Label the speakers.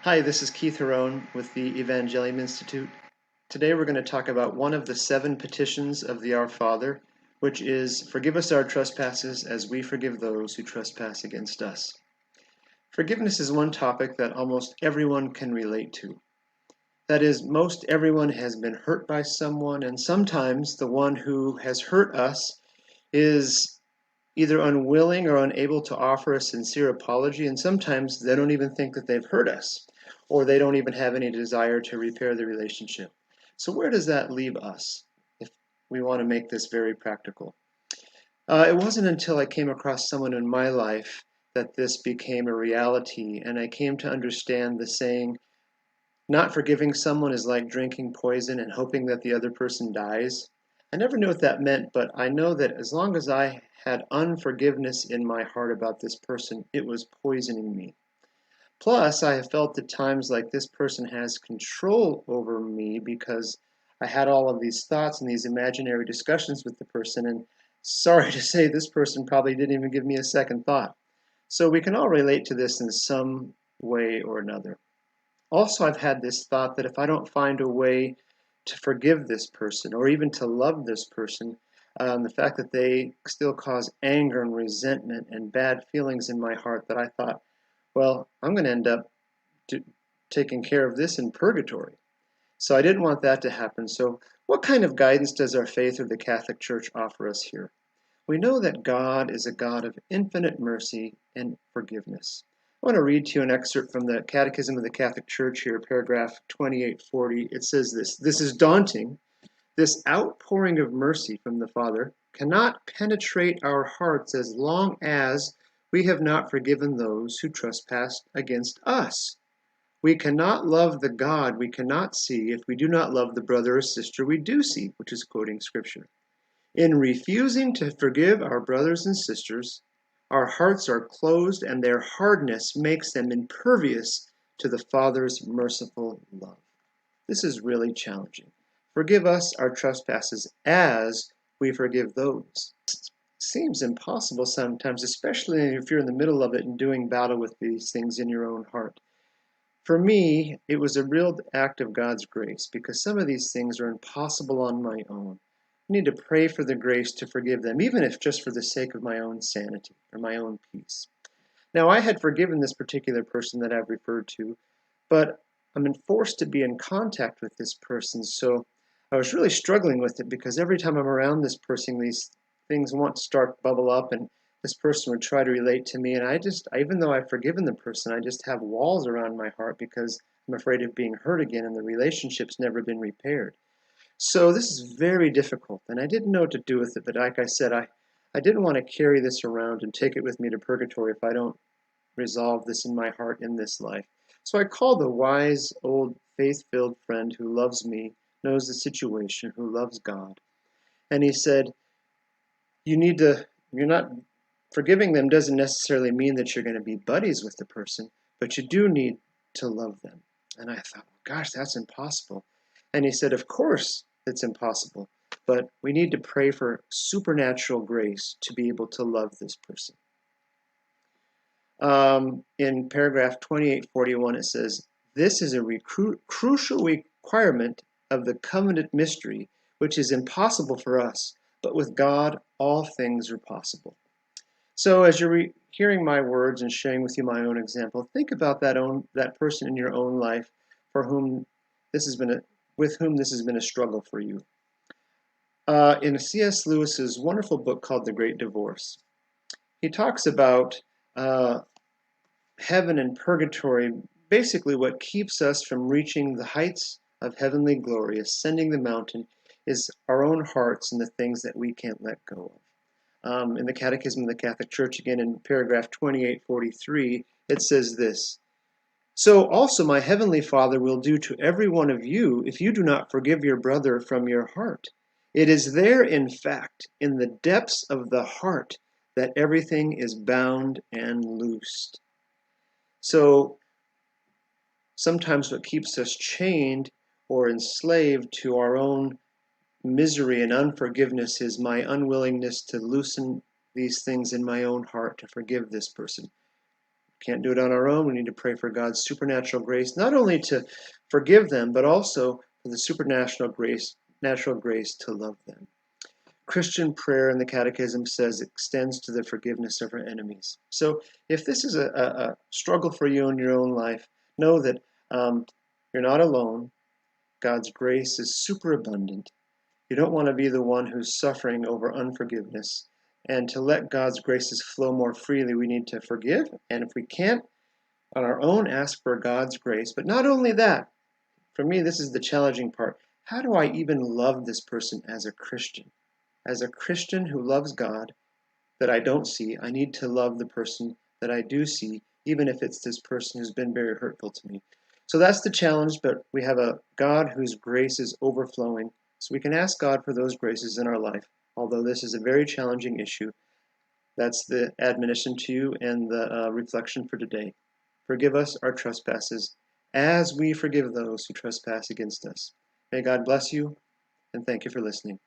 Speaker 1: Hi, this is Keith Harone with the Evangelium Institute. Today we're going to talk about one of the 7 petitions of the Our Father, which is, "Forgive us our trespasses as we forgive those who trespass against us." Forgiveness is one topic that almost everyone can relate to. That is, most everyone has been hurt by someone, and sometimes the one who has hurt us is either unwilling or unable to offer a sincere apology, and sometimes they don't even think that they've hurt us, or they don't even have any desire to repair the relationship. So where does that leave us if we want to make this very practical? It wasn't until I came across someone in my life that this became a reality, and I came to understand the saying, not forgiving someone is like drinking poison and hoping that the other person dies. I never knew what that meant, but I know that as long as I had unforgiveness in my heart about this person, it was poisoning me. Plus, I have felt at times like this person has control over me because I had all of these thoughts and these imaginary discussions with the person, and sorry to say, this person probably didn't even give me a second thought. So we can all relate to this in some way or another. Also, I've had this thought that if I don't find a way to forgive this person or even to love this person, the fact that they still cause anger and resentment and bad feelings in my heart, that I thought, well, I'm going to end up taking care of this in purgatory. So I didn't want that to happen. So, what kind of guidance does our faith or the Catholic Church offer us here? We know that God is a God of infinite mercy and forgiveness. I want to read to you an excerpt from the Catechism of the Catholic Church here, paragraph 2840. It says this: "This is daunting. This outpouring of mercy from the Father cannot penetrate our hearts as long as we have not forgiven those who trespass against us. We cannot love the God we cannot see if we do not love the brother or sister we do see," which is quoting Scripture. "In refusing to forgive our brothers and sisters, our hearts are closed and their hardness makes them impervious to the Father's merciful love." This is really challenging. Forgive us our trespasses as we forgive those. It seems impossible sometimes, especially if you're in the middle of it and doing battle with these things in your own heart. For me, it was a real act of God's grace because some of these things are impossible on my own. I need to pray for the grace to forgive them, even if just for the sake of my own sanity or my own peace. Now, I had forgiven this particular person that I've referred to, but I'm forced to be in contact with this person, so I was really struggling with it because every time I'm around this person, these things want to start bubble up, and this person would try to relate to me, and even though I've forgiven the person, I just have walls around my heart because I'm afraid of being hurt again, and the relationship's never been repaired. So this is very difficult, and I didn't know what to do with it, but like I said, I didn't want to carry this around and take it with me to purgatory if I don't resolve this in my heart in this life. So I called a wise, old, faith-filled friend who loves me, knows the situation, who loves God. And he said, you're not, forgiving them doesn't necessarily mean that you're going to be buddies with the person, but you do need to love them. And I thought, gosh, that's impossible. And he said, of course it's impossible, but we need to pray for supernatural grace to be able to love this person. In paragraph 2841, it says, "This is a crucial requirement of the covenant mystery, which is impossible for us, but with God all things are possible." So as you're hearing my words and sharing with you my own example, think about that person in your own life for whom with whom this has been a struggle for you. In C.S. Lewis's wonderful book called The Great Divorce, he talks about heaven and purgatory. Basically, what keeps us from reaching the heights of heavenly glory, ascending the mountain, is our own hearts and the things that we can't let go of. In the Catechism of the Catholic Church, again in paragraph 2843, it says this: "So also my heavenly Father will do to every one of you if you do not forgive your brother from your heart. It is there, in fact, in the depths of the heart, that everything is bound and loosed." So sometimes what keeps us chained or enslaved to our own misery and unforgiveness is my unwillingness to loosen these things in my own heart to forgive this person. Can't do it on our own. We need to pray for God's supernatural grace, not only to forgive them, but also for the supernatural grace, natural grace to love them. Christian prayer in the Catechism says it extends to the forgiveness of our enemies. So if this is a struggle for you in your own life, know that you're not alone. God's grace is superabundant. You don't want to be the one who's suffering over unforgiveness. And to let God's graces flow more freely, we need to forgive. And if we can't, on our own, ask for God's grace. But not only that, for me, this is the challenging part. How do I even love this person as a Christian? As a Christian who loves God that I don't see, I need to love the person that I do see, even if it's this person who's been very hurtful to me. So that's the challenge, but we have a God whose grace is overflowing. So we can ask God for those graces in our life, although this is a very challenging issue. That's the admonition to you and the reflection for today. Forgive us our trespasses as we forgive those who trespass against us. May God bless you, and thank you for listening.